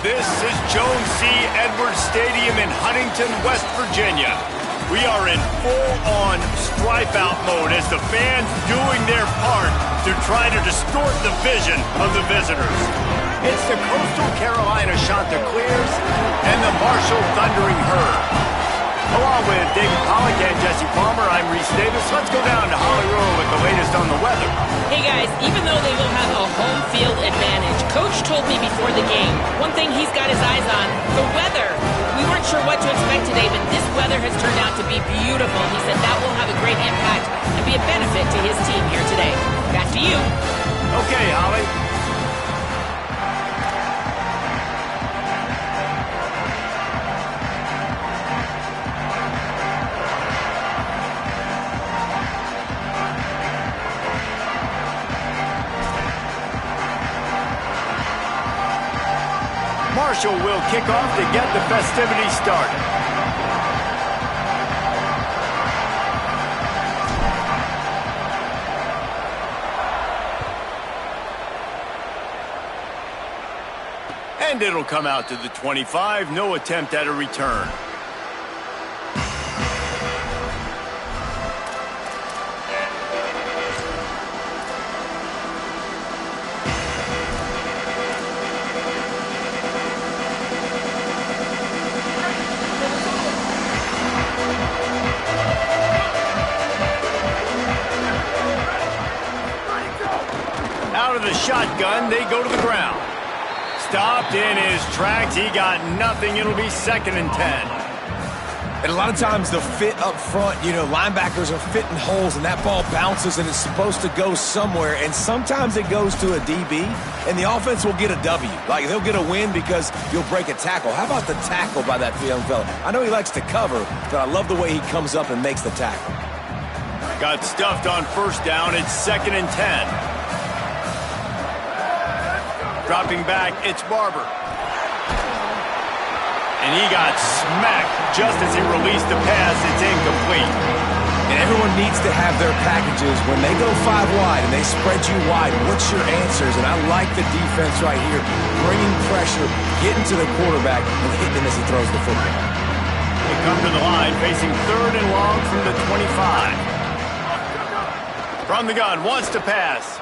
This is Jones C. Edwards Stadium in Huntington, West Virginia. We are in full-on stripe-out mode as the fans doing their part to try to distort the vision of the visitors. It's the Coastal Carolina Chanticleers and the Marshall Thundering Herd. Along with David Pollack and Jesse Palmer, I'm Reese Davis. Let's go down to Hollywood with the latest on the weather. Hey guys, even though they will have a home field advantage, Coach told me before the game, one thing he's got his eyes on, the weather. We weren't sure what to expect today, but this weather has turned out to be beautiful. He said that will have a great impact and be a benefit to his team here today. Back to you. Okay, Holly. Marshall will kick off to get the festivities started. And it'll come out to the 25. No attempt at a return. Out of the shotgun, they go to the ground. Stopped in his tracks. He got nothing. It'll be 2nd and 10. And a lot of times the fit up front, you know, linebackers are fitting holes and that ball bounces and it's supposed to go somewhere. And sometimes it goes to a DB and the offense will get a W. Like they'll get a win because you'll break a tackle. How about the tackle by that young fella? I know he likes to cover, but I love the way he comes up and makes the tackle. Got stuffed on 1st down. It's 2nd and 10. Dropping back, it's Barber. And he got smacked just as he released the pass. It's incomplete. And everyone needs to have their packages. When they go 5 wide and they spread you wide, what's your answers? And I like the defense right here, bringing pressure, getting to the quarterback, and hitting him as he throws the football. They come to the line, facing 3rd and long from the 25. From the gun, wants to pass.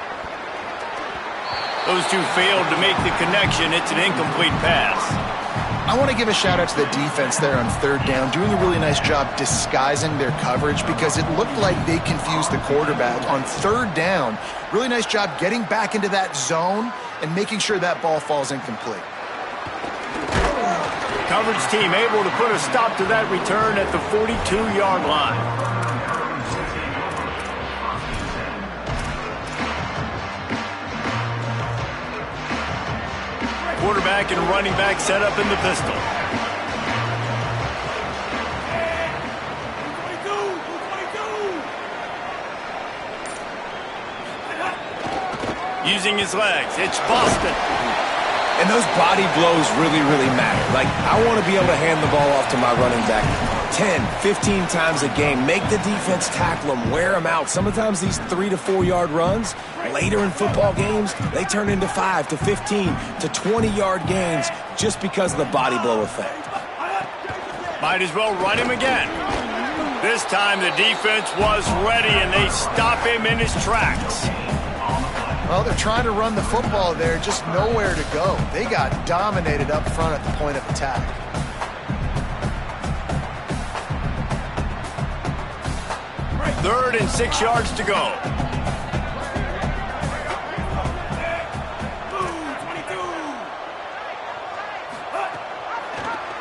Those two failed to make the connection. It's an incomplete pass. I want to give a shout out to the defense there on 3rd down, doing a really nice job disguising their coverage because it looked like they confused the quarterback on 3rd down. Really nice job getting back into that zone and making sure that ball falls incomplete. Coverage team able to put a stop to that return at the 42-yard line. Quarterback and running back set up in the pistol. Using his legs, it's Boston. And those body blows really, really matter. Like, I want to be able to hand the ball off to my running back 10, 15 times a game. Make the defense tackle them, wear them out. Sometimes these 3 to 4 yard runs, later in football games, they turn into 5 to 15 to 20-yard gains just because of the body blow effect. Might as well run him again. This time the defense was ready and they stop him in his tracks. Well, they're trying to run the football there, just nowhere to go. They got dominated up front at the point of attack. Third and 6 yards to go.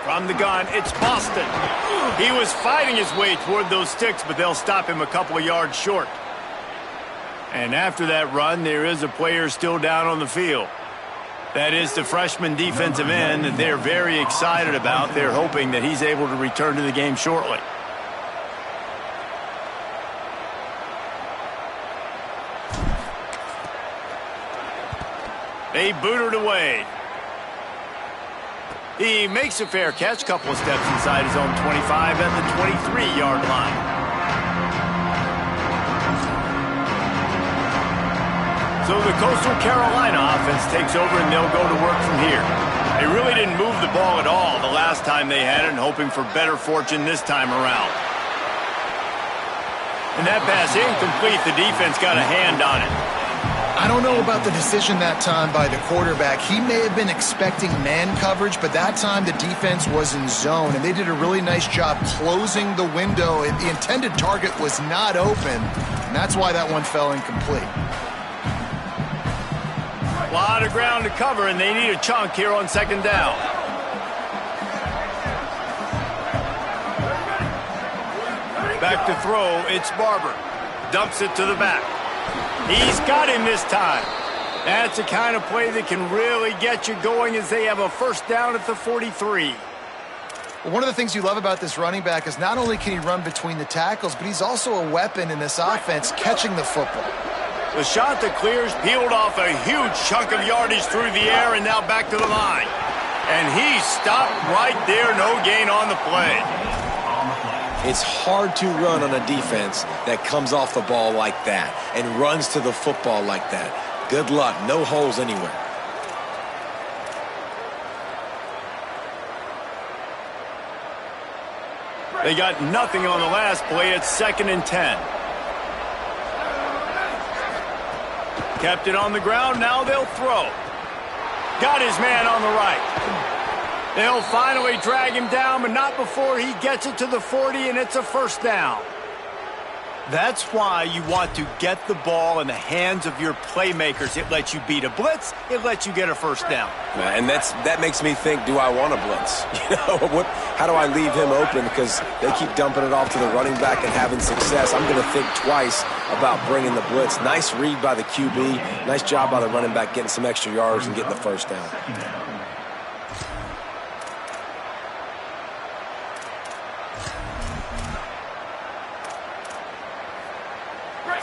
From the gun, it's Boston. He was fighting his way toward those sticks, but they'll stop him a couple of yards short. And after that run, there is a player still down on the field. That is the freshman defensive end that they're very excited about. They're hoping that he's able to return to the game shortly. They boot it away. He makes a fair catch, couple of steps inside his own 25 at the 23-yard line. So the Coastal Carolina offense takes over and they'll go to work from here. They really didn't move the ball at all the last time they had it, and hoping for better fortune this time around. And that pass incomplete. The defense got a hand on it. I don't know about the decision that time by the quarterback. He may have been expecting man coverage, but that time the defense was in zone, and they did a really nice job closing the window. The intended target was not open, and that's why that one fell incomplete. A lot of ground to cover, and they need a chunk here on second down. Back to throw, it's Barber. Dumps it to the back. He's got him this time. That's the kind of play that can really get you going as they have a first down at the 43. Well, one of the things you love about this running back is not only can he run between the tackles, but he's also a weapon in this offense catching the football. The shot that clears peeled off a huge chunk of yardage through the air and now back to the line. And he stopped right there, no gain on the play. It's hard to run on a defense that comes off the ball like that and runs to the football like that. Good luck. No holes anywhere. They got nothing on the last play. It's 2nd and 10. Kept it on the ground. Now they'll throw. Got his man on the right. They'll finally drag him down, but not before he gets it to the 40, and it's a first down. That's why you want to get the ball in the hands of your playmakers. It lets you beat a blitz. It lets you get a first down. And that makes me think, do I want a blitz? How do I leave him open? Because they keep dumping it off to the running back and having success. I'm going to think twice about bringing the blitz. Nice read by the QB. Nice job by the running back getting some extra yards and getting the first down.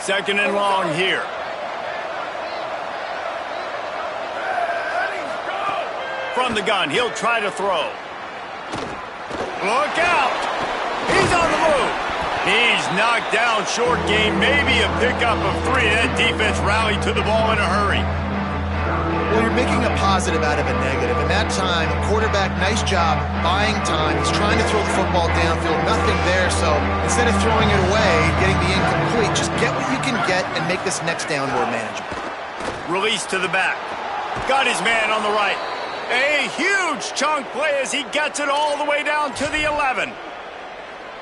Second and long here. From the gun, he'll try to throw. Look out! He's on the move. He's knocked down short game, maybe a pickup of 3. That defense rallied to the ball in a hurry. Well, you're making a positive out of a negative. And that time, quarterback, nice job buying time. He's trying to throw the football downfield. Nothing there, so instead of throwing it away, getting the incomplete, just get what you can get and make this next down more manageable. Release to the back. Got his man on the right. A huge chunk play as he gets it all the way down to the 11.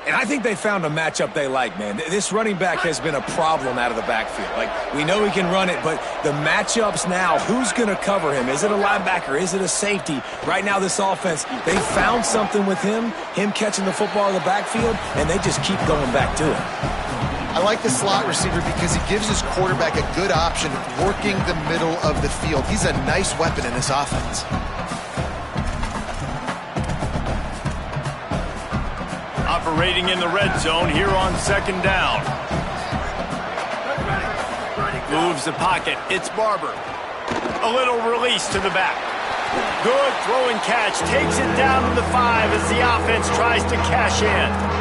And I think they found a matchup they like, man. This running back has been a problem out of the backfield. Like, we know he can run it, but the matchups now, who's going to cover him? Is it a linebacker? Is it a safety? Right now, this offense, they found something with him catching the football in the backfield, and they just keep going back to it. I like the slot receiver because he gives his quarterback a good option of working the middle of the field. He's a nice weapon in this offense. Operating in the red zone here on second down. Moves the pocket. It's Barber. A little release to the back. Good throw and catch. Takes it down to the 5 as the offense tries to cash in.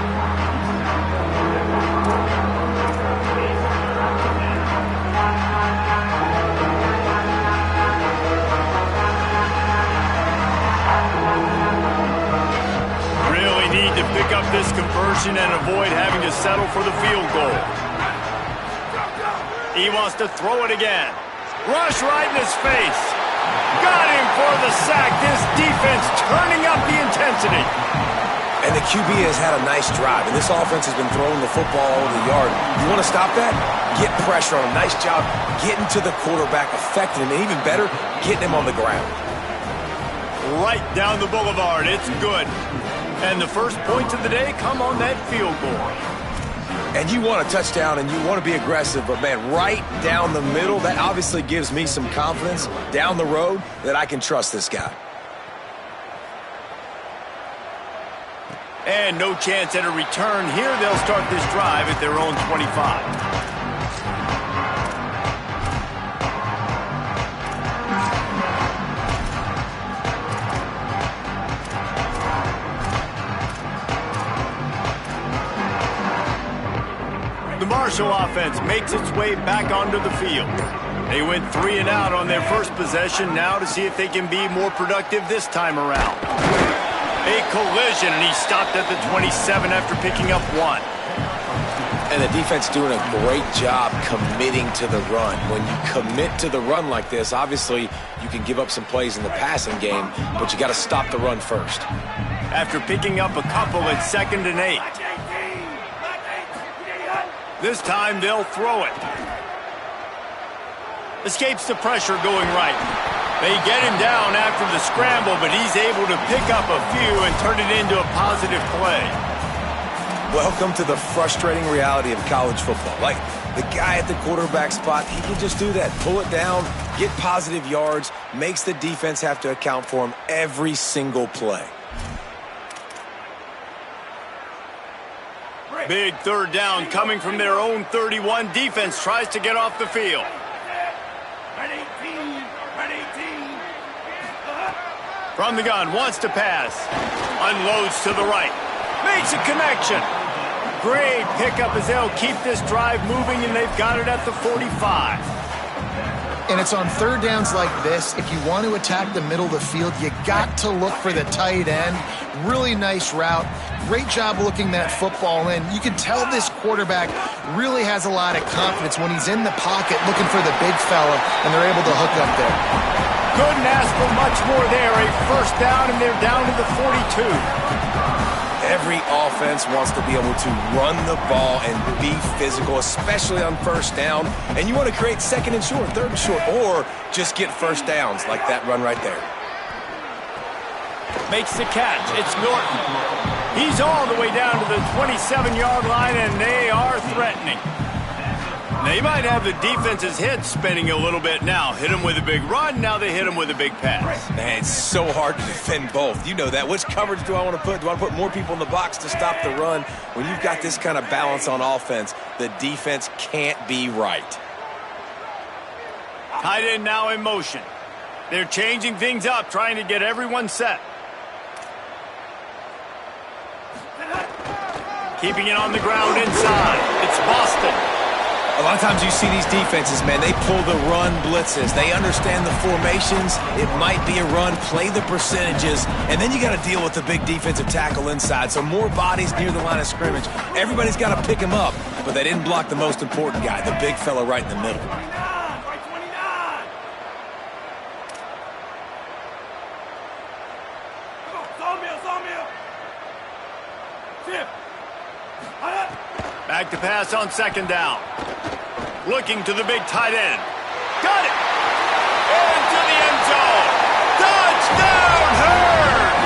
To pick up this conversion and avoid having to settle for the field goal. He wants to throw it again. Rush right in his face. Got him for the sack. This defense turning up the intensity. And the QB has had a nice drive, and this offense has been throwing the football over the yard. You want to stop that? Get pressure on him. Nice job getting to the quarterback, affecting him, and even better, getting him on the ground. Right down the boulevard. It's good. And the first points of the day come on that field goal. And you want a touchdown and you want to be aggressive, but man, right down the middle, that obviously gives me some confidence down the road that I can trust this guy. And no chance at a return here. They'll start this drive at their own 25. special offense makes its way back onto the field. They went 3 and out on their first possession, now to see if they can be more productive this time around. A collision, and he stopped at the 27 after picking up 1. And the defense doing a great job committing to the run. When you commit to the run like this, obviously you can give up some plays in the passing game, but you got to stop the run first. After picking up a couple at 2nd and 8. This time they'll throw it. Escapes the pressure going right. They get him down after the scramble, but he's able to pick up a few and turn it into a positive play. Welcome to the frustrating reality of college football. Like, the guy at the quarterback spot, he can just do that. Pull it down, get positive yards, makes the defense have to account for him every single play. Big 3rd down coming from their own 31. Defense tries to get off the field. From the gun, wants to pass. Unloads to the right. Makes a connection. Great pickup as they'll keep this drive moving, and they've got it at the 45. And it's on 3rd downs like this. If you want to attack the middle of the field, you got to look for the tight end. Really nice route. Great job looking that football in. You can tell this quarterback really has a lot of confidence when he's in the pocket looking for the big fella, and they're able to hook up there. Couldn't ask for much more there. A 1st down, and they're down to the 42. Every offense wants to be able to run the ball and be physical, especially on 1st down. And you want to create 2nd and short, 3rd and short, or just get 1st downs like that run right there. Makes the catch. It's Norton. He's all the way down to the 27-yard line, and they are threatening. They might have the defense's head spinning a little bit now. Hit him with a big run, now they hit him with a big pass. Man, it's so hard to defend both. You know that. Which coverage do I want to put? Do I want to put more people in the box to stop the run? When you've got this kind of balance on offense, the defense can't be right. Tight end now in motion. They're changing things up, trying to get everyone set. Keeping it on the ground inside. It's Boston. A lot of times you see these defenses, man, they pull the run blitzes. They understand the formations. It might be a run, play the percentages, and then you got to deal with the big defensive tackle inside. So more bodies near the line of scrimmage. Everybody's got to pick him up, but they didn't block the most important guy, the big fella right in the middle. Back to pass on 2nd down. Looking to the big tight end. Got it! Into the end zone! Touchdown, Hurd!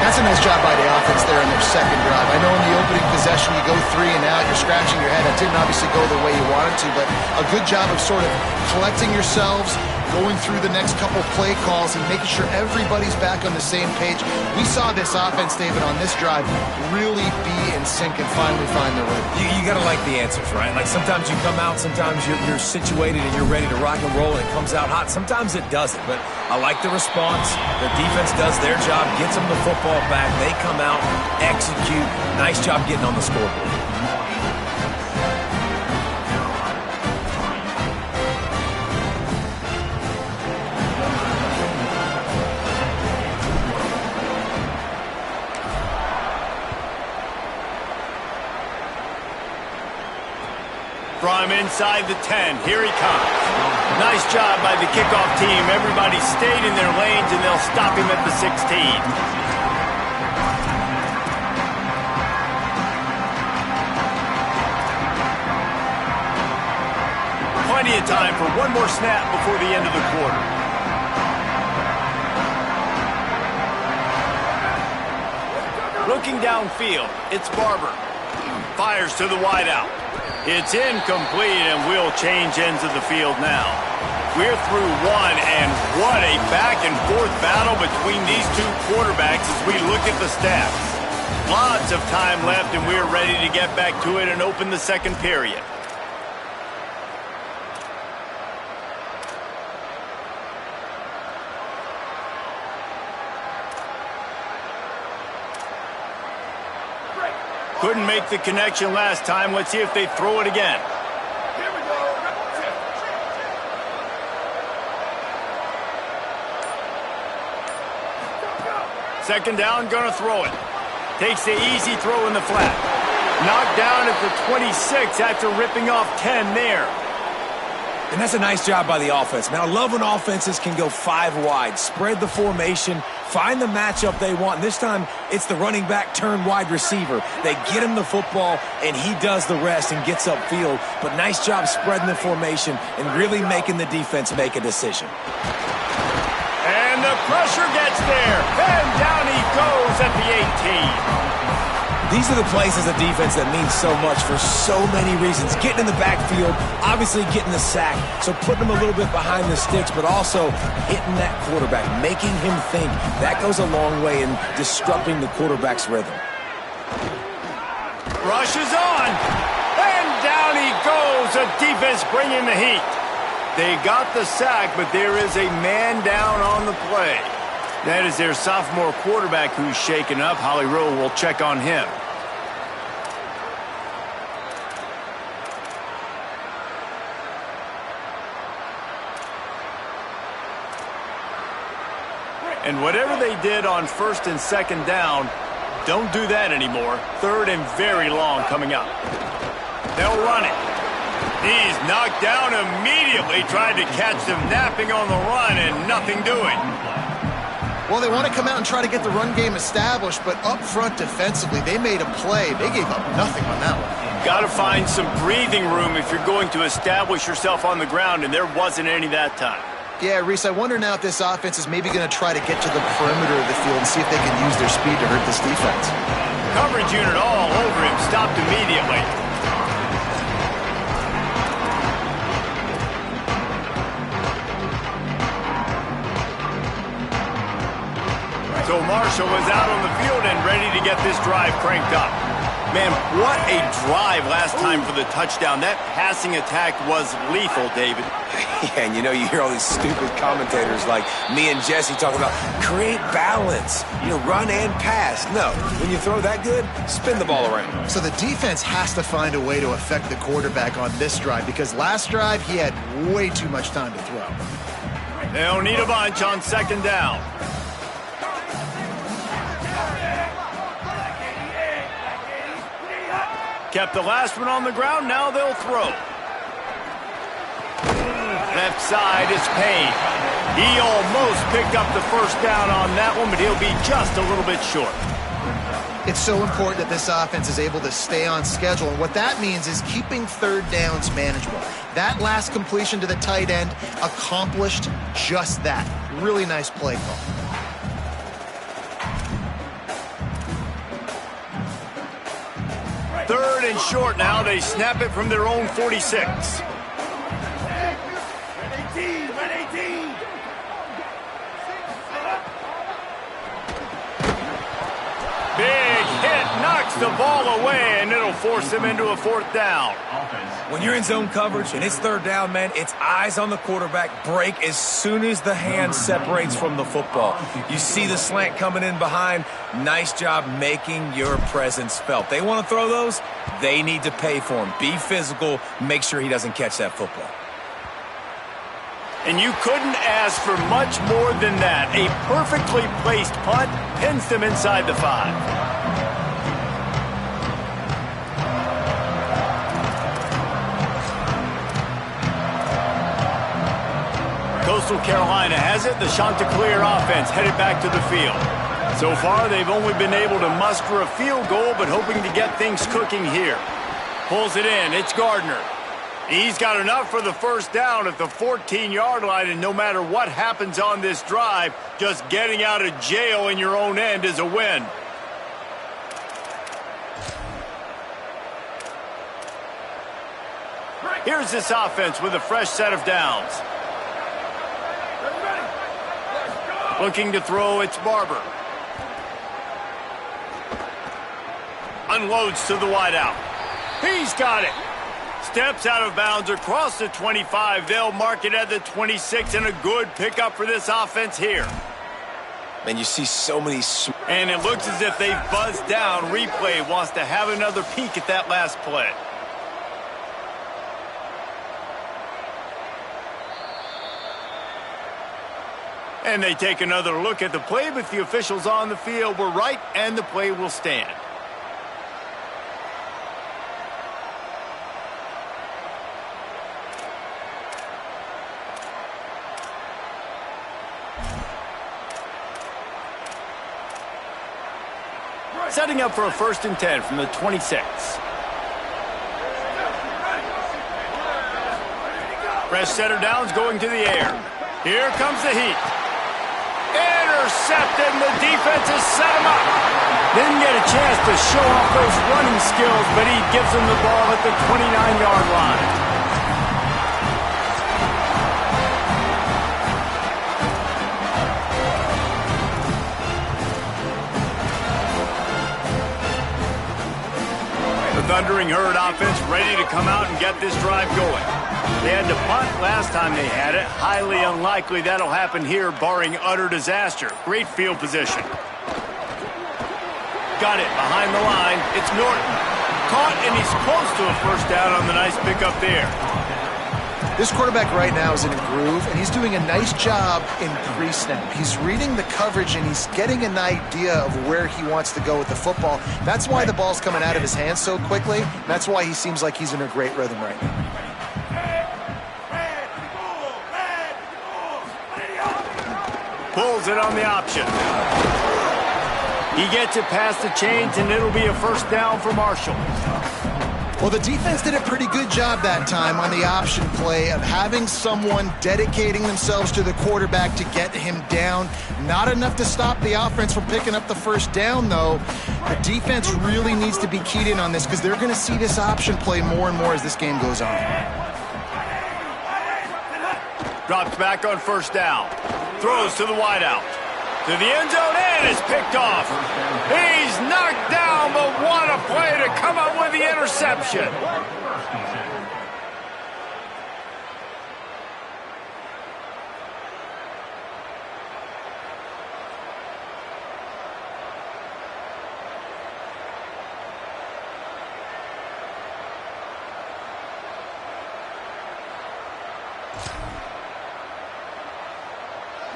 That's a nice job by the offense there in their 2nd drive. I know in the opening possession you go 3 and out, you're scratching your head. That didn't obviously go the way you wanted to, but a good job of sort of collecting yourselves, going through the next couple play calls and making sure everybody's back on the same page. We saw this offense, David, on this drive really be in sync and finally find their way. You got to like the answers, right? Like sometimes you come out, sometimes you're situated and you're ready to rock and roll and it comes out hot. Sometimes it doesn't, but I like the response. The defense does their job, gets them the football back. They come out, execute. Nice job getting on the scoreboard. From inside the 10, here he comes. Nice job by the kickoff team. Everybody stayed in their lanes, and they'll stop him at the 16. Plenty of time for one more snap before the end of the quarter. Looking downfield, it's Barber. Fires to the wideout. It's incomplete, and we'll change ends of the field now. We're through 1, and what a back-and-forth battle between these two quarterbacks as we look at the stats. Lots of time left, and we're ready to get back to it and open the 2nd period. Couldn't make the connection last time. Let's see if they throw it again. Second down, gonna throw it. Takes the easy throw in the flat. Knocked down at the 26 after ripping off 10 there. And that's a nice job by the offense. Man, I love when offenses can go 5 wide, spread the formation, find the matchup they want. And this time, it's the running back turned wide receiver. They get him the football, and he does the rest and gets upfield. But nice job spreading the formation and really making the defense make a decision. And the pressure gets there. And down he goes at the 18. These are the plays as a defense that mean so much for so many reasons. Getting in the backfield, obviously getting the sack, so putting him a little bit behind the sticks, but also hitting that quarterback, making him think. That goes a long way in disrupting the quarterback's rhythm. Rushes on. And down he goes. The defense bringing the heat. They got the sack, but there is a man down on the play. That is their sophomore quarterback who's shaken up. Holly Rowe will check on him. And whatever they did on first and second down, don't do that anymore. Third and very long coming up. They'll run it. He's knocked down immediately, tried to catch them napping on the run and nothing doing. Well, they want to come out and try to get the run game established, but up front defensively, they made a play. They gave up nothing on that one. Got to find some breathing room if you're going to establish yourself on the ground, and there wasn't any that time. Yeah, Reese, I wonder now if this offense is maybe going to try to get to the perimeter of the field and see if they can use their speed to hurt this defense. Coverage unit all over him, stopped immediately. So Marshall was out on the field and ready to get this drive cranked up. Man, what a drive last time for the touchdown. That passing attack was lethal, David. Yeah, and you know, you hear all these stupid commentators like me and Jesse talking about create balance, run and pass. No, when you throw that good, spin the ball around. So the defense has to find a way to affect the quarterback on this drive because last drive he had way too much time to throw. They'll need a bunch on second down. Kept the last one on the ground, now they'll throw. Left side is Payne. He almost picked up the first down on that one, but he'll be just a little bit short. It's so important that this offense is able to stay on schedule, and what that means is keeping third downs manageable. That last completion to the tight end accomplished just that. Really nice play call. Third and short now. They snap it from their own 46. Big hit, knocks the ball away, and it'll force him into a fourth down. When you're in zone coverage and it's third down, man, it's eyes on the quarterback, break as soon as the hand separates from the football. You see the slant coming in behind. Nice job making your presence felt. They want to throw those, they need to pay for them. Be physical, make sure he doesn't catch that football. And you couldn't ask for much more than that. A perfectly placed punt pins them inside the 5. Coastal Carolina has it. The Chanticleer offense headed back to the field. So far, they've only been able to muster a field goal, but hoping to get things cooking here. Pulls it in. It's Gardner. He's got enough for the first down at the 14-yard line, and no matter what happens on this drive, just getting out of jail in your own end is a win. Here's this offense with a fresh set of downs. Looking to throw, it's Barber. Unloads to the wideout. He's got it. Steps out of bounds across the 25. They'll mark it at the 26, and a good pickup for this offense here. And you see so many... And it looks as if they've buzzed down. Replay wants to have another peek at that last play. And they take another look at the play, but the officials on the field were right, and the play will stand. Setting up for a 1st and 10 from the 26. Press center downs going to the air. Here comes the heat. Intercepted, and the defense has set him up. Didn't get a chance to show off those running skills, but he gives them the ball at the 29-yard line. The Thundering Herd offense ready to come out and get this drive going. They had to punt last time they had it. Highly unlikely that'll happen here, barring utter disaster. Great field position. Got it behind the line. It's Norton. Caught, and he's close to a 1st down on the nice pickup there. This quarterback right now is in a groove, and he's doing a nice job in pre-snap. He's reading the coverage, and he's getting an idea of where he wants to go with the football. That's why the ball's coming out of his hands so quickly. That's why he seems like he's in a great rhythm right now. Pulls it on the option. He gets it past the chains, and it'll be a 1st down for Marshall. Well, the defense did a pretty good job that time on the option play of having someone dedicating themselves to the quarterback to get him down. Not enough to stop the offense from picking up the 1st down, though. The defense really needs to be keyed in on this because they're going to see this option play more and more as this game goes on. Drops back on 1st down. Throws to the wideout. To the end zone, and is picked off. He's knocked down, but what a play to come up with the interception.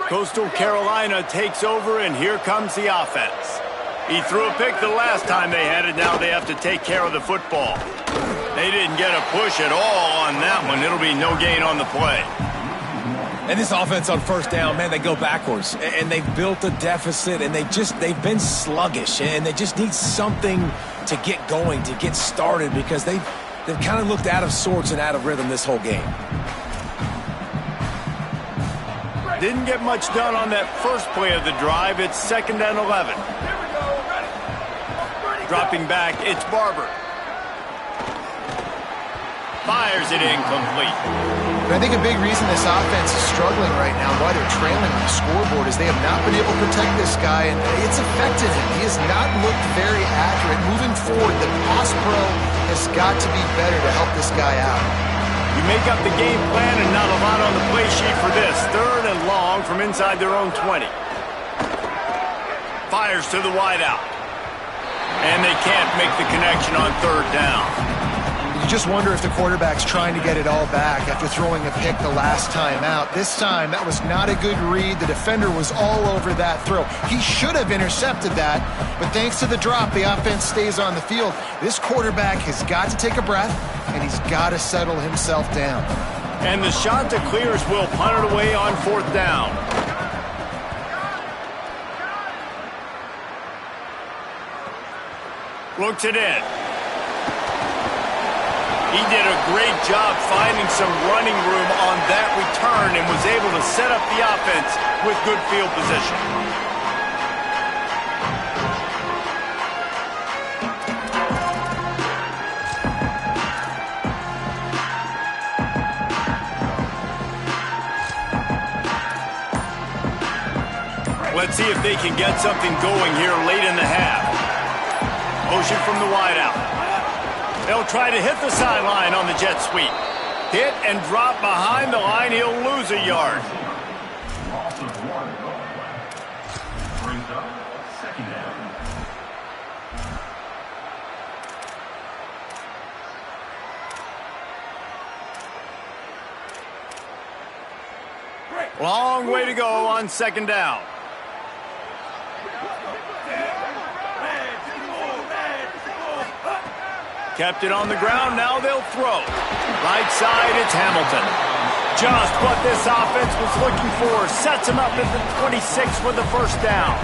Coastal Carolina takes over, and here comes the offense. He threw a pick the last time they had it. Now they have to take care of the football. They didn't get a push at all on that one. It'll be no gain on the play. And this offense on 1st down, man, they go backwards. And they've built a deficit, and they've been sluggish. And they just need something to get going, to get started, because they've kind of looked out of sorts and out of rhythm this whole game. Didn't get much done on that 1st play of the drive. It's 2nd and 11. Dropping back, it's Barber. Fires it incomplete. But I think a big reason this offense is struggling right now, why they're trailing on the scoreboard, is they have not been able to protect this guy, and it's affected him. He has not looked very accurate. Moving forward, the pass pro has got to be better to help this guy out. You make up the game plan, and not a lot on the play sheet for this. 3rd and long from inside their own 20. Fires to the wideout. And they can't make the connection on 3rd down. You just wonder if the quarterback's trying to get it all back after throwing a pick the last time out. This time, that was not a good read. The defender was all over that throw. He should have intercepted that, but thanks to the drop, the offense stays on the field. This quarterback has got to take a breath, and he's got to settle himself down. And the shot to clears will punt it away on 4th down. Looks it in. He did a great job finding some running room on that return and was able to set up the offense with good field position. Let's see if they can get something going here late in the half. Motion from the wideout. They'll try to hit the sideline on the jet sweep. Hit and drop behind the line. He'll lose a yard. Long way to go on second down. Kept it on the ground, now they'll throw. Right side, it's Hamilton. Just what this offense was looking for. Sets him up at the 26 for the first down.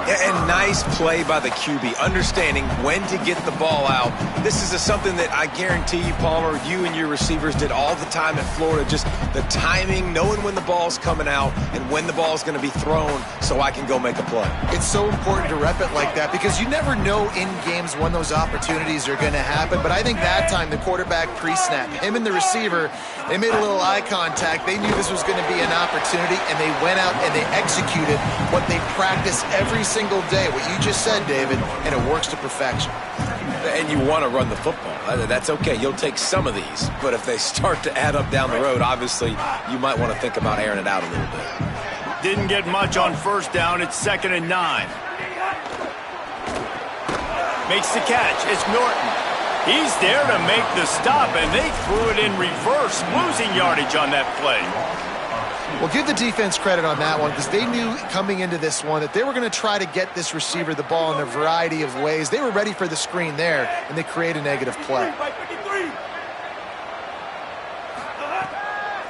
And nice play by the QB, understanding when to get the ball out. This is something that I guarantee you, Palmer, you and your receivers did all the time in Florida. Just the timing, knowing when the ball's coming out and when the ball's going to be thrown so I can go make a play. It's so important to rep it like that because you never know in games when those opportunities are going to happen. But I think that time the quarterback pre-snap, him and the receiver, they made a little eye contact. They knew this was going to be an opportunity, and they went out and they executed what they practice every single day, what you just said, David, and it works to perfection. And you want to run the football. That's okay. You'll take some of these. But if they start to add up down the road, obviously, you might want to think about airing it out a little bit. Didn't get much on first down. It's 2nd and 9. Makes the catch. It's Norton. He's there to make the stop, and they threw it in reverse, losing yardage on that play. Well, give the defense credit on that one because they knew coming into this one that they were going to try to get this receiver the ball in a variety of ways. They were ready for the screen there, and they create a negative play.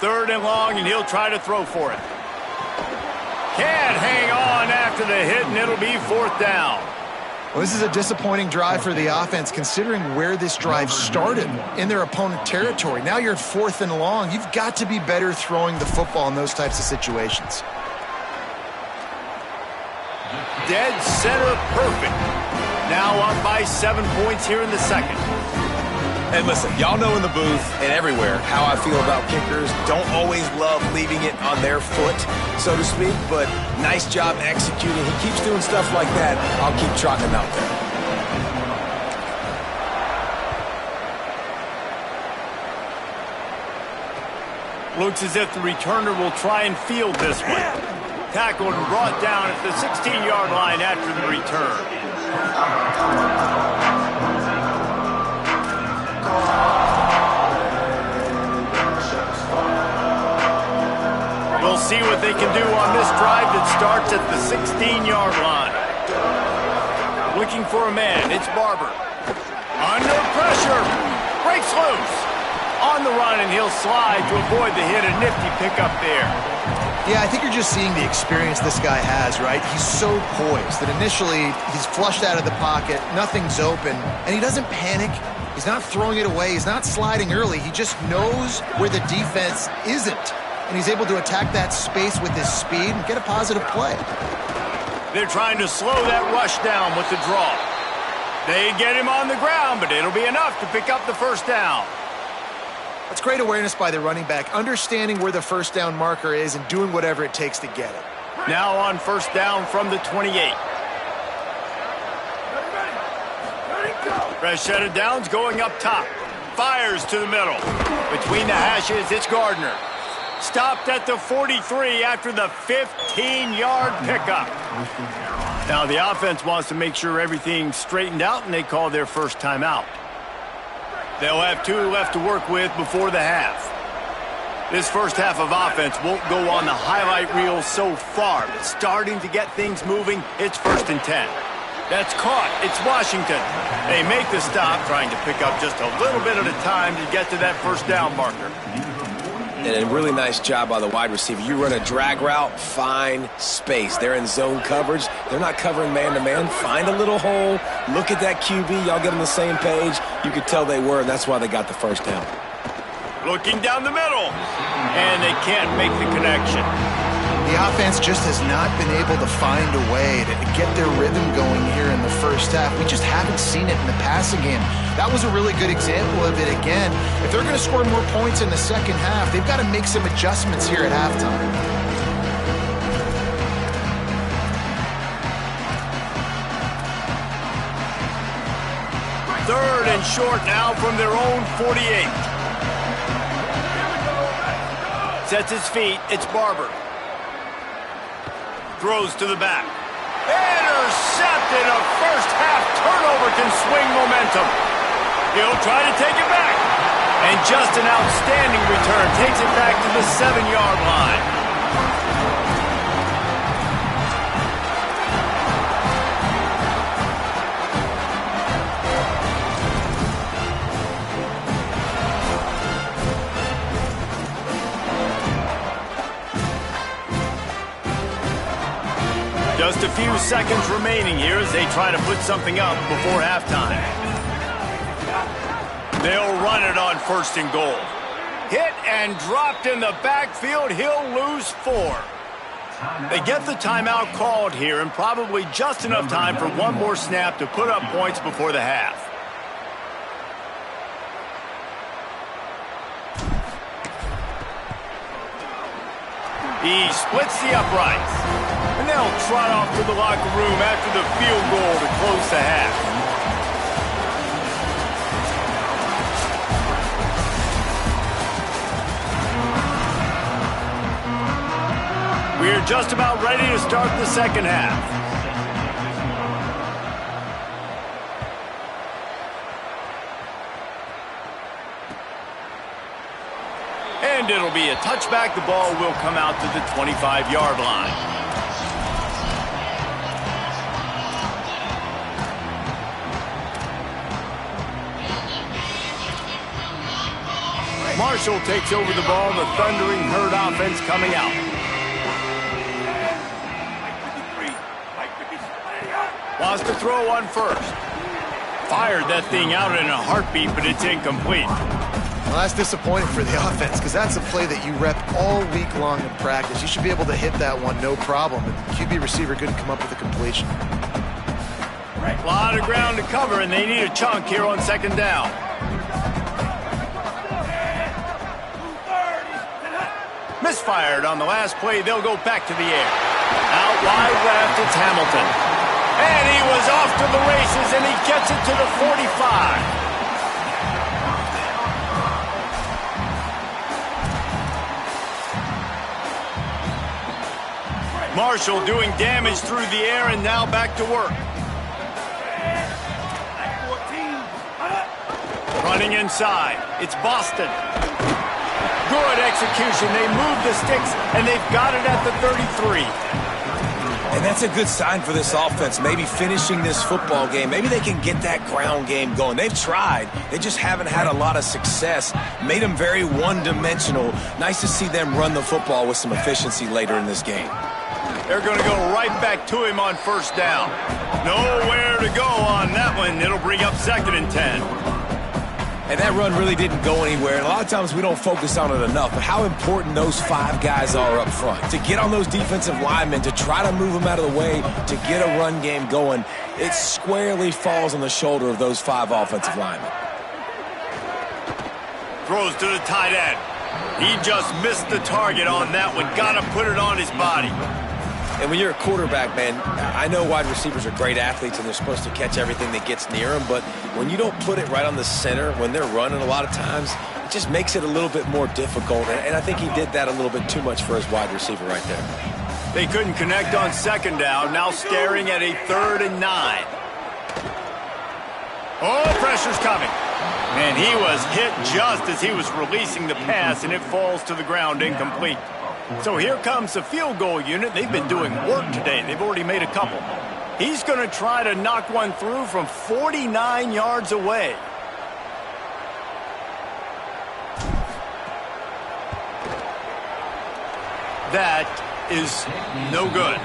3rd and long, and he'll try to throw for it. Can't hang on after the hit, and it'll be 4th down. Well, this is a disappointing drive for the offense considering where this drive started in their opponent territory. Now you're at 4th and long. You've got to be better throwing the football in those types of situations. Dead center perfect. Now up by 7 points here in the second. And listen, y'all know in the booth and everywhere how I feel about kickers. Don't always love leaving it on their foot, so to speak, but nice job executing. He keeps doing stuff like that. I'll keep trotting him out there. Looks as if the returner will try and field this one. Tackled and brought down at the 16-yard line after the return. We'll see what they can do on this drive that starts at the 16-yard line. Looking for a man, it's Barber. Under pressure, breaks loose. On the run, and he'll slide to avoid the hit. A nifty pickup there. Yeah, I think you're just seeing the experience this guy has, right? He's so poised that initially he's flushed out of the pocket, nothing's open, and he doesn't panic. He's not throwing it away. He's not sliding early. He just knows where the defense isn't. And he's able to attack that space with his speed and get a positive play. They're trying to slow that rush down with the draw. They get him on the ground, but it'll be enough to pick up the first down. That's great awareness by the running back, understanding where the first down marker is and doing whatever it takes to get it. Now on first down from the 28. Fresh set of downs going up top. Fires to the middle. Between the hashes, it's Gardner. Stopped at the 43 after the 15-yard pickup. Now the offense wants to make sure everything's straightened out, and they call their first timeout. They'll have 2 left to work with before the half. This first half of offense won't go on the highlight reel so far, but starting to get things moving, it's 1st and 10. That's caught. It's Washington. They make the stop, trying to pick up just a little bit at a time to get to that first down marker. And a really nice job by the wide receiver. You run a drag route, find space. They're in zone coverage. They're not covering man-to-man. Find a little hole. Look at that QB. Y'all get on the same page. You could tell they were, and that's why they got the first down. Looking down the middle, and they can't make the connection. The offense just has not been able to find a way to get their rhythm going here in the first half. We just haven't seen it in the passing game. That was a really good example of it again. If they're going to score more points in the second half, they've got to make some adjustments here at halftime. Third and short now from their own 48. Sets his feet, it's Barber. Throws to the back. Intercepted. A first-half turnover can swing momentum. He'll try to take it back. And just an outstanding return. Takes it back to the 7-yard line. Just a few seconds remaining here as they try to put something up before halftime. They'll run it on 1st and goal. Hit and dropped in the backfield. He'll lose 4. They get the timeout called here and probably just enough time for one more snap to put up points before the half. He splits the uprights. And they'll trot off to the locker room after the field goal to close the half. We're just about ready to start the second half. And it'll be a touchback. The ball will come out to the 25-yard line. Marshall takes over the ball. The Thundering Herd offense coming out. Wants to throw on 1st. Fired that thing out in a heartbeat, but it's incomplete. Well, that's disappointing for the offense because that's a play that you rep all week long in practice. You should be able to hit that one no problem. And the QB receiver couldn't come up with a completion. A lot of ground to cover, and they need a chunk here on 2nd down. Misfired on the last play. They'll go back to the air. Out wide left, it's Hamilton. And he was off to the races, and he gets it to the 45. Marshall doing damage through the air, and now back to work. Running inside. It's Boston. Good execution. They move the sticks, and they've got it at the 33. And that's a good sign for this offense, maybe finishing this football game. Maybe they can get that ground game going. They've tried. They just haven't had a lot of success. Made them very one-dimensional. Nice to see them run the football with some efficiency later in this game. They're going to go right back to him on 1st down. Nowhere to go on that one. It'll bring up 2nd and 10. And that run really didn't go anywhere. And a lot of times we don't focus on it enough, but how important those 5 guys are up front. To get on those defensive linemen, to try to move them out of the way, to get a run game going, it squarely falls on the shoulder of those 5 offensive linemen. Throws to the tight end. He just missed the target on that one. Got to put it on his body. And when you're a quarterback, man, I know wide receivers are great athletes and they're supposed to catch everything that gets near them, but when you don't put it right on the center, when they're running a lot of times, it just makes it a little bit more difficult. And I think he did that a little bit too much for his wide receiver right there. They couldn't connect on 2nd down. Now staring at a 3rd and 9. Oh, pressure's coming. And he was hit just as he was releasing the pass, and it falls to the ground incomplete. So here comes the field goal unit. They've been doing work today. They've already made a couple. He's going to try to knock one through from 49 yards away. That is no good.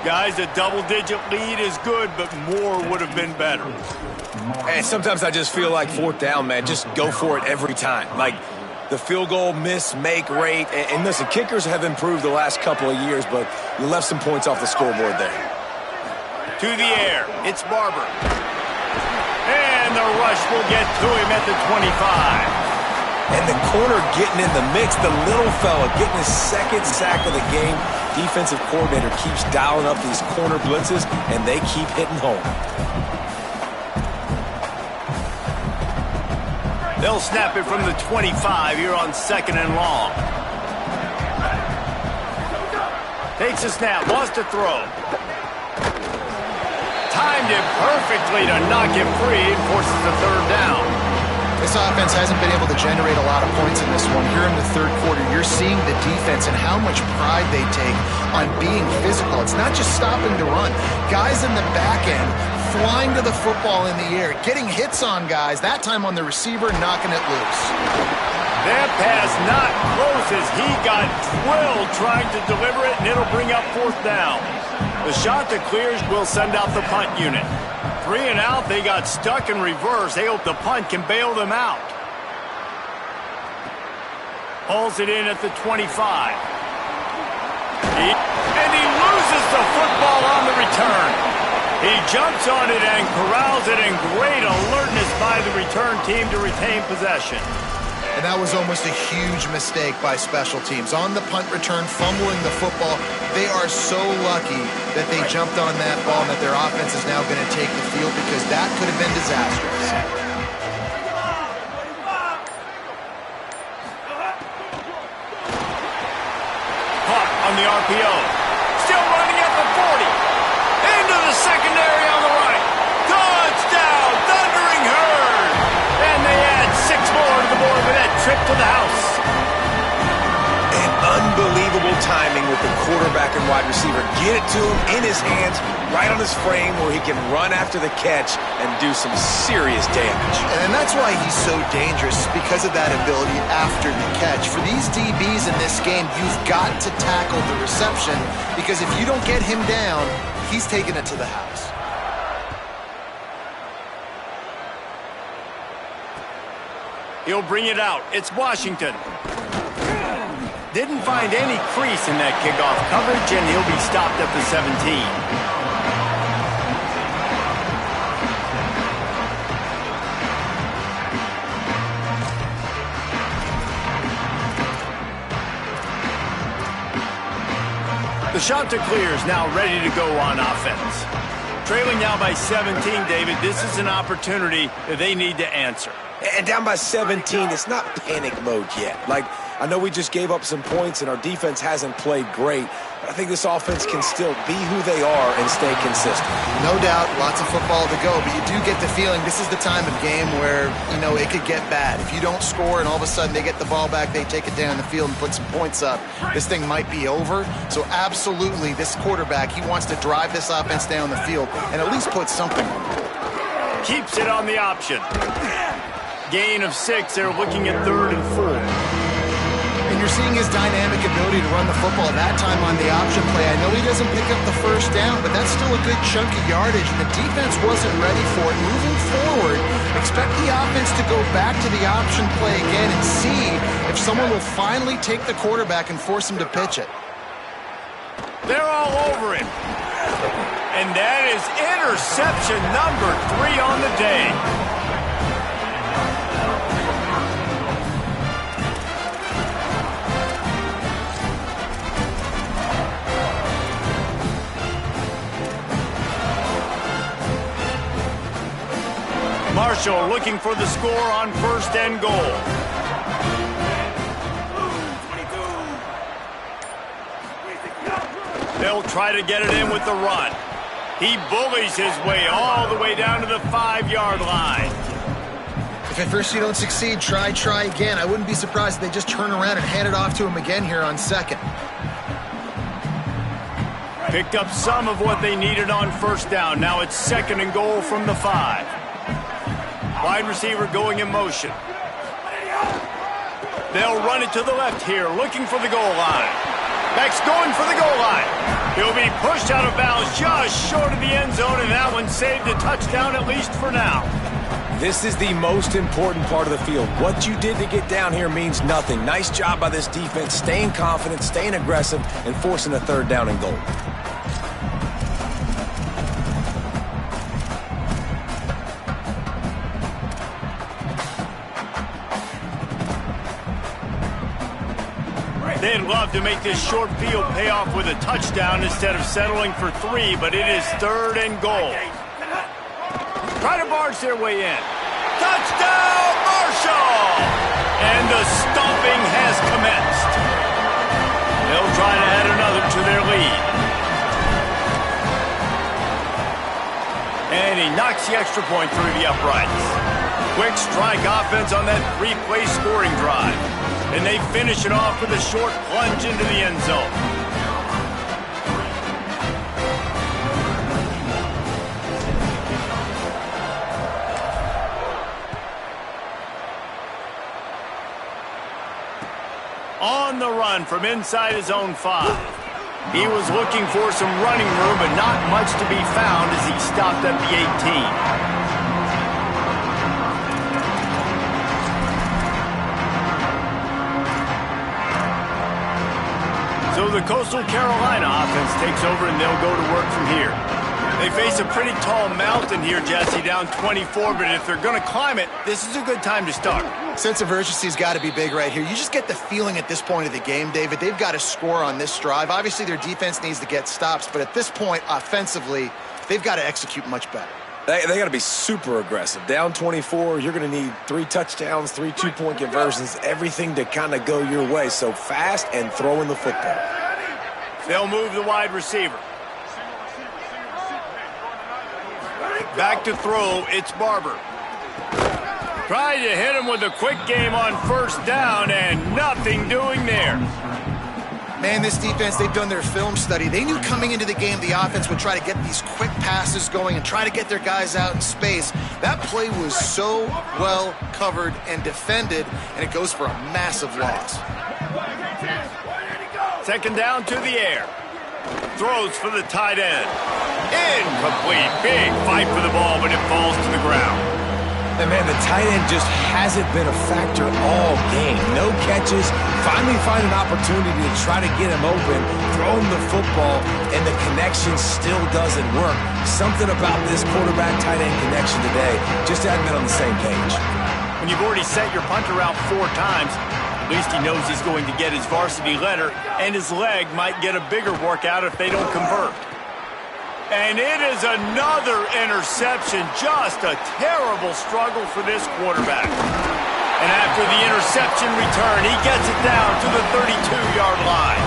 Guys, a double-digit lead is good, but more would have been better. And sometimes I just feel like 4th down, man, just go for it every time. Like, the field goal miss, make rate. And listen, kickers have improved the last couple of years, but you left some points off the scoreboard there. To the air, it's Barber. And the rush will get to him at the 25. And the corner getting in the mix, the little fella getting his 2nd sack of the game. Defensive coordinator keeps dialing up these corner blitzes, and they keep hitting home. They'll snap it from the 25 here on 2nd and long. Takes a snap, wants to throw. timed it perfectly to knock it free and forces the third down. This offense hasn't been able to generate a lot of points in this one. Here in the third quarter, you're seeing the defense and how much pride they take on being physical. It's not just stopping to run. Guys in the back end flying to the football in the air, getting hits on guys, that time on the receiver, knocking it loose. That pass not close as he got drilled trying to deliver it, and it'll bring up fourth down. The shot that clears will send out the punt unit. 3 and out, they got stuck in reverse. They hope the punt can bail them out. Hauls it in at the 25. And he loses the football on the return. He jumps on it and corrals it in great alertness by the return team to retain possession. And that was almost a huge mistake by special teams. On the punt return, fumbling the football, they are so lucky that they jumped on that ball and that their offense is now going to take the field because that could have been disastrous. Caught on the RPO. Still running at the 40. Into the secondary on the right. Touchdown, Thundering Herd. And they add 6 more to the board with that trip to the house. And unbelievable timing with the quarterback and wide receiver. Get it to him in his hands, right on his frame where he can run after the catch and do some serious damage. And that's why he's so dangerous, because of that ability after the catch. For these DBs in this game, you've got to tackle the reception, because if you don't get him down, he's taking it to the house. He'll bring it out. It's Washington. Didn't find any crease in that kickoff coverage, and he'll be stopped at the 17. The shot to clear is now ready to go on offense. Trailing now by 17, David, this is an opportunity that they need to answer. And down by 17, it's not panic mode yet. Like, I know we just gave up some points and our defense hasn't played great, but I think this offense can still be who they are and stay consistent. No doubt, lots of football to go, but you do get the feeling this is the time of game where, it could get bad. If you don't score and all of a sudden they get the ball back, they take it down the field and put some points up, this thing might be over. So absolutely, this quarterback, he wants to drive this offense down the field and at least put something on it. Keeps it on the option. Gain of 6, they're looking at 3rd and 4. And you're seeing his dynamic ability to run the football that time on the option play. I know he doesn't pick up the first down, but that's still a good chunk of yardage, and the defense wasn't ready for it. Moving forward, expect the offense to go back to the option play again and see if someone will finally take the quarterback and force him to pitch it. They're all over him. And that is interception number 3 on the day. Marshall looking for the score on 1st and goal. They'll try to get it in with the run. He bullies his way all the way down to the 5-yard line. If at first you don't succeed, try again. I wouldn't be surprised if they just turn around and hand it off to him again here on 2nd. Picked up some of what they needed on 1st down. Now it's 2nd and goal from the 5. Wide receiver going in motion. They'll run it to the left here, looking for the goal line. Beck's going for the goal line. He'll be pushed out of bounds just short of the end zone, and that one saved a touchdown, at least for now. This is the most important part of the field. What you did to get down here means nothing. Nice job by this defense, staying confident, staying aggressive, and forcing a 3rd down and goal. They'd love to make this short field pay off with a touchdown instead of settling for 3, but it is 3rd and goal. Try to barge their way in. Touchdown, Marshall! And the stomping has commenced. They'll try to add another to their lead. he knocks the extra point through the uprights. Quick strike offense on that 3-play scoring drive. And they finish it off with a short plunge into the end zone. On the run from inside his own 5. He was looking for some running room, but not much to be found as he stopped at the 18. So the Coastal Carolina offense takes over, and they'll go to work from here. They face a pretty tall mountain here, Jesse, down 24, but if they're going to climb it, this is a good time to start. Sense of urgency's got to be big right here. You just get the feeling at this point of the game, David, they've got to score on this drive. Obviously, their defense needs to get stops, but at this point, offensively, they've got to execute much better. They got to be super aggressive. Down 24, you're going to need 3 touchdowns, 3 two-point conversions, everything to kind of go your way. So fast and throwing the football. They'll move the wide receiver. Back to throw, it's Barber. Trying to hit him with a quick game on first down, and nothing doing there. Man, this defense, they've done their film study. They knew coming into the game the offense would try to get these quick passes going and try to get their guys out in space. That play was so well covered and defended, and it goes for a massive loss. Second down to the air. Throws for the tight end. Incomplete. Big fight for the ball, but it falls to the ground. And man, the tight end just hasn't been a factor all game. No catches. Finally find an opportunity to try to get him open, throw him the football, and the connection still doesn't work. Something about this quarterback-tight end connection today just hasn't been on the same page. When you've already set your punter out 4 times, at least he knows he's going to get his varsity letter, and his leg might get a bigger workout if they don't convert. And it is another interception. Just a terrible struggle for this quarterback. And after the interception return, he gets it down to the 32-yard line.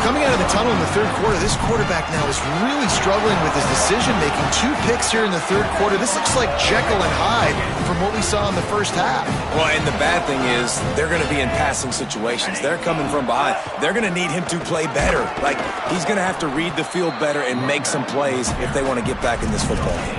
Coming out of the tunnel in the third quarter, this quarterback now is really struggling with his decision-making. 2 picks here in the third quarter. This looks like Jekyll and Hyde from what we saw in the first half. Well, and the bad thing is they're going to be in passing situations. They're coming from behind. They're going to need him to play better. Like, he's going to have to read the field better and make some plays if they want to get back in this football game.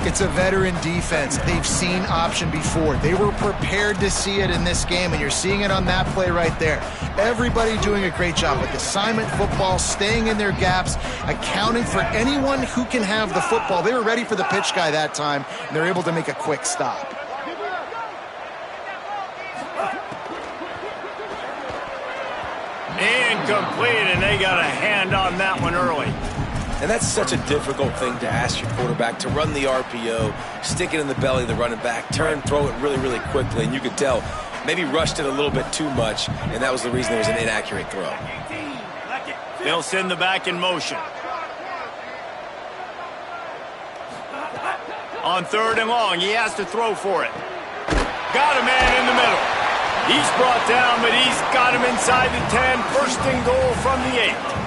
It's a veteran defense. They've seen option before. They were prepared to see it in this game, and you're seeing it on that play right there. Everybody doing a great job with assignment football, staying in their gaps, accounting for anyone who can have the football. They were ready for the pitch guy that time, and they're able to make a quick stop. Incomplete, and they got a hand on that one early. And that's such a difficult thing to ask your quarterback, to run the RPO, stick it in the belly of the running back, turn, throw it really, really quickly. And you could tell, maybe rushed it a little bit too much, and that was the reason it was an inaccurate throw. They'll send the back in motion. On 3rd and long, he has to throw for it. Got a man in the middle. He's brought down, but he's got him inside the 10. First and goal from the 8.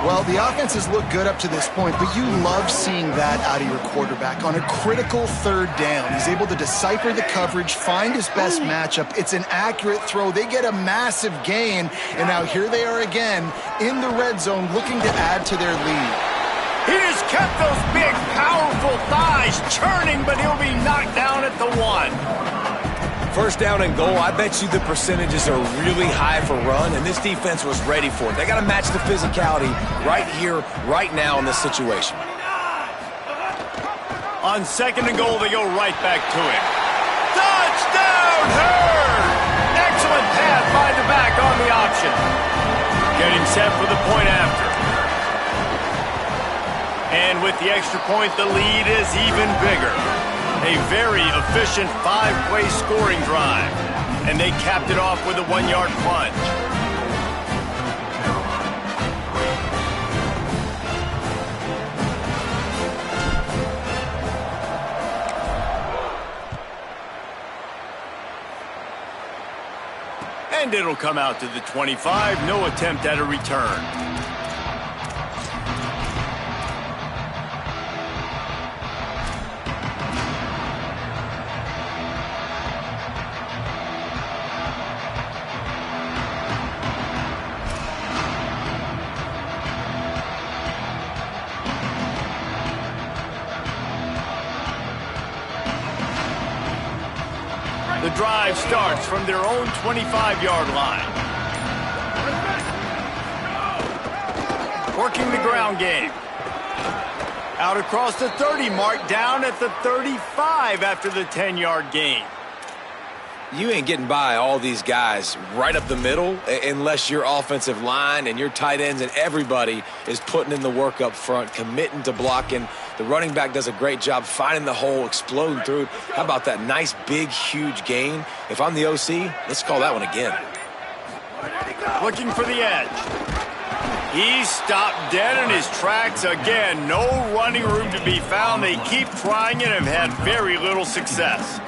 Well, the offense has looked good up to this point, but you love seeing that out of your quarterback. On a critical 3rd down, he's able to decipher the coverage, find his best matchup. It's an accurate throw. They get a massive gain, and now here they are again in the red zone looking to add to their lead. He just kept those big, powerful thighs churning, but he'll be knocked down at the 1. First down and goal, I bet you the percentages are really high for run, and this defense was ready for it. They got to match the physicality right here, right now in this situation. On 2nd and goal, they go right back to him. Touchdown, Hurd! Excellent pass by the back on the option. Getting set for the point after. And with the extra point, the lead is even bigger. A very efficient 5-play scoring drive. And they capped it off with a 1-yard plunge. And it'll come out to the 25. No attempt at a return. drive starts from their own 25-yard line. Working the ground game. Out across the 30 mark, down at the 35 after the 10-yard gain. You ain't getting by all these guys right up the middle unless your offensive line and your tight ends and everybody is putting in the work up front, committing to blocking. The running back does a great job finding the hole, exploding through it. How about that nice, big, huge gain? If I'm the OC, let's call that one again. Looking for the edge. He's stopped dead in his tracks again. No running room to be found. They keep trying and have had very little success.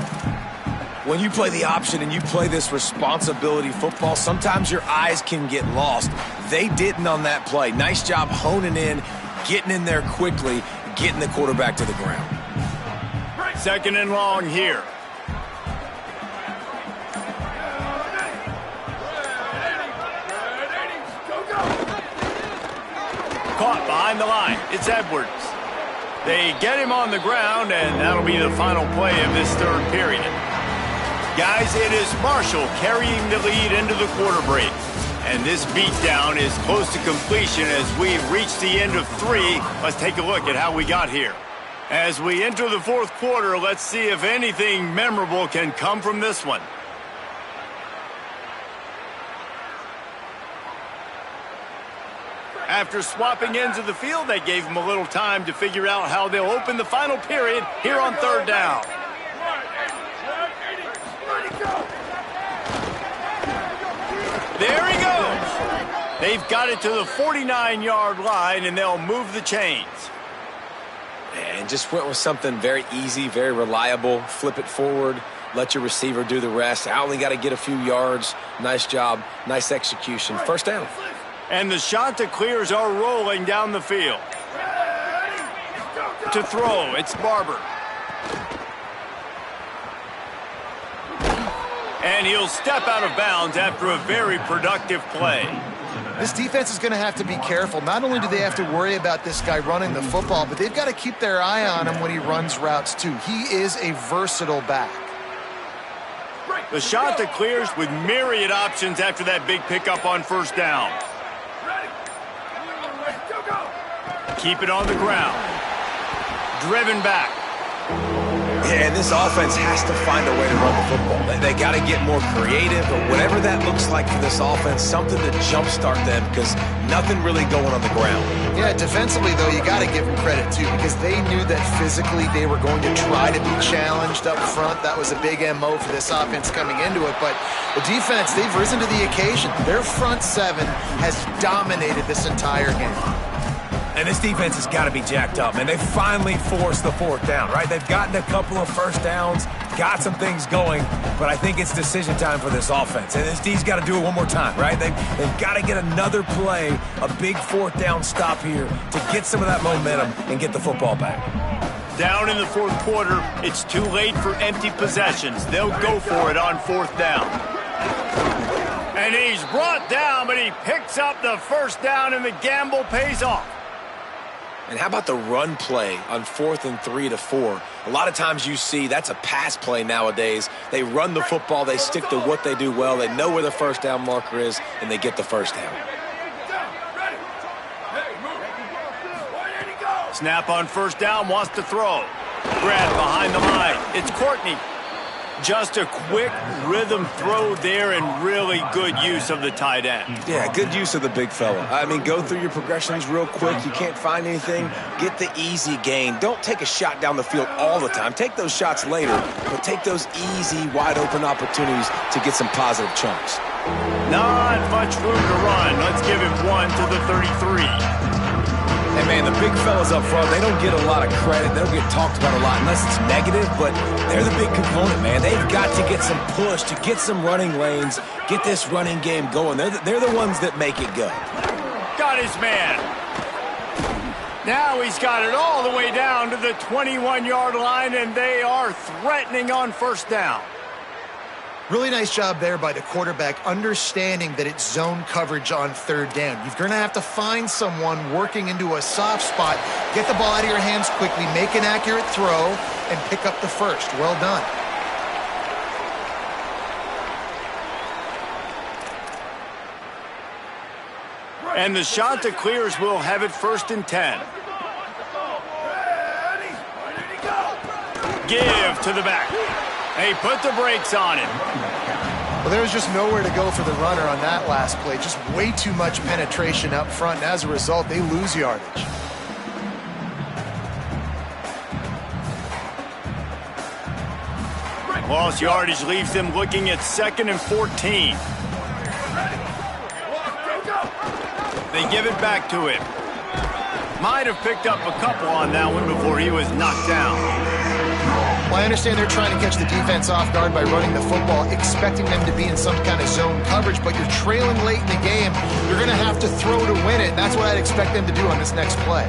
When you play the option and you play this responsibility football, sometimes your eyes can get lost. They didn't on that play. Nice job honing in, getting in there quickly, getting the quarterback to the ground. 2nd and long here. Caught behind the line. It's Edwards. They get him on the ground, and that'll be the final play of this 3rd period. Guys, it is Marshall carrying the lead into the quarter break. And this beatdown is close to completion as we've reached the end of 3. Let's take a look at how we got here. As we enter the 4th quarter, let's see if anything memorable can come from this one. After swapping ends of the field, they gave them a little time to figure out how they'll open the final period here on 3rd down. There he goes. They've got it to the 49-yard line, and they'll move the chains. And just went with something very easy, very reliable. Flip it forward, let your receiver do the rest. I only got to get a few yards. Nice job, nice execution. 1st down. And the shot to clears are rolling down the field. To throw, it's Barber. And he'll step out of bounds after a very productive play. This defense is going to have to be careful. Not only do they have to worry about this guy running the football, but they've got to keep their eye on him when he runs routes too. He is a versatile back. The shot to clears with myriad options after that big pickup on 1st down. Keep it on the ground. Driven back. Yeah, and this offense has to find a way to run the football. They got to get more creative, or whatever that looks like for this offense, something to jumpstart them, because nothing really going on the ground. Yeah, defensively, though, you got to give them credit, too, because they knew that physically they were going to try to be challenged up front. That was a big MO for this offense coming into it. But the defense, they've risen to the occasion. Their front 7 has dominated this entire game. And this defense has got to be jacked up, man. They finally forced the 4th down, right? They've gotten a couple of 1st downs, got some things going, but I think it's decision time for this offense. And this D's got to do it one more time, right? They've got to get another play, a big 4th down stop here to get some of that momentum and get the football back. Down in the 4th quarter, it's too late for empty possessions. They'll go for it on 4th down. And he's brought down, but he picks up the 1st down, and the gamble pays off. And how about the run play on 4th and 3 to 4? A lot of times you see that's a pass play nowadays. They run the football. They stick to what they do well. They know where the 1st down marker is, and they get the 1st down. Snap on 1st down, wants to throw. Grab behind the line. It's Courtney. Just a quick rhythm throw there and really good use of the tight end. Yeah, good use of the big fella. I mean, go through your progressions real quick. You can't find anything. Get the easy gain. Don't take a shot down the field all the time. Take those shots later, but take those easy, wide-open opportunities to get some positive chunks. Not much room to run. Let's give him 1 to the 33. Hey, man, the big fellas up front, they don't get a lot of credit. They don't get talked about a lot unless it's negative, but they're the big component, man. They've got to get some push, to get some running lanes, get this running game going. They're the ones that make it go. Got his man. Now he's got it all the way down to the 21-yard line, and they are threatening on 1st down. Really nice job there by the quarterback, understanding that it's zone coverage on 3rd down. You're going to have to find someone working into a soft spot, get the ball out of your hands quickly, make an accurate throw, and pick up the 1st. Well done. And the shot that clears will have it 1st and 10. Give to the back. They put the brakes on it. Well, there was just nowhere to go for the runner on that last play. Just way too much penetration up front. And as a result, they lose yardage. Lost yardage leaves them looking at 2nd and 14. They give it back to him. Might have picked up a couple on that one before he was knocked down. Well, I understand they're trying to catch the defense off guard by running the football, expecting them to be in some kind of zone coverage, but you're trailing late in the game. You're going to have to throw to win it, and that's what I'd expect them to do on this next play.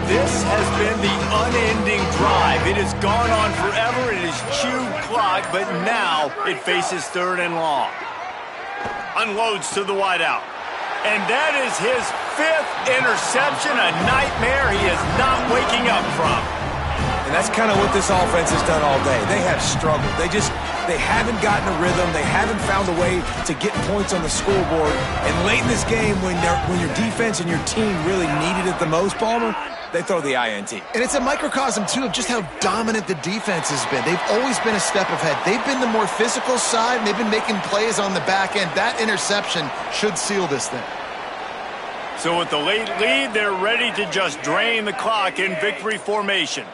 This has been the unending drive. It has gone on forever. It has chewed clock, but now it faces 3rd and long. Unloads to the wideout. And that is his 5th interception, a nightmare he is not waking up from. And that's kind of what this offense has done all day. They have struggled. They haven't gotten a rhythm. They haven't found a way to get points on the scoreboard. And late in this game, when your defense and your team really needed it the most, Palmer, they throw the INT. And it's a microcosm, too, of just how dominant the defense has been. They've always been a step ahead. They've been the more physical side, and they've been making plays on the back end. That interception should seal this thing. So with the late lead, they're ready to just drain the clock in victory formation.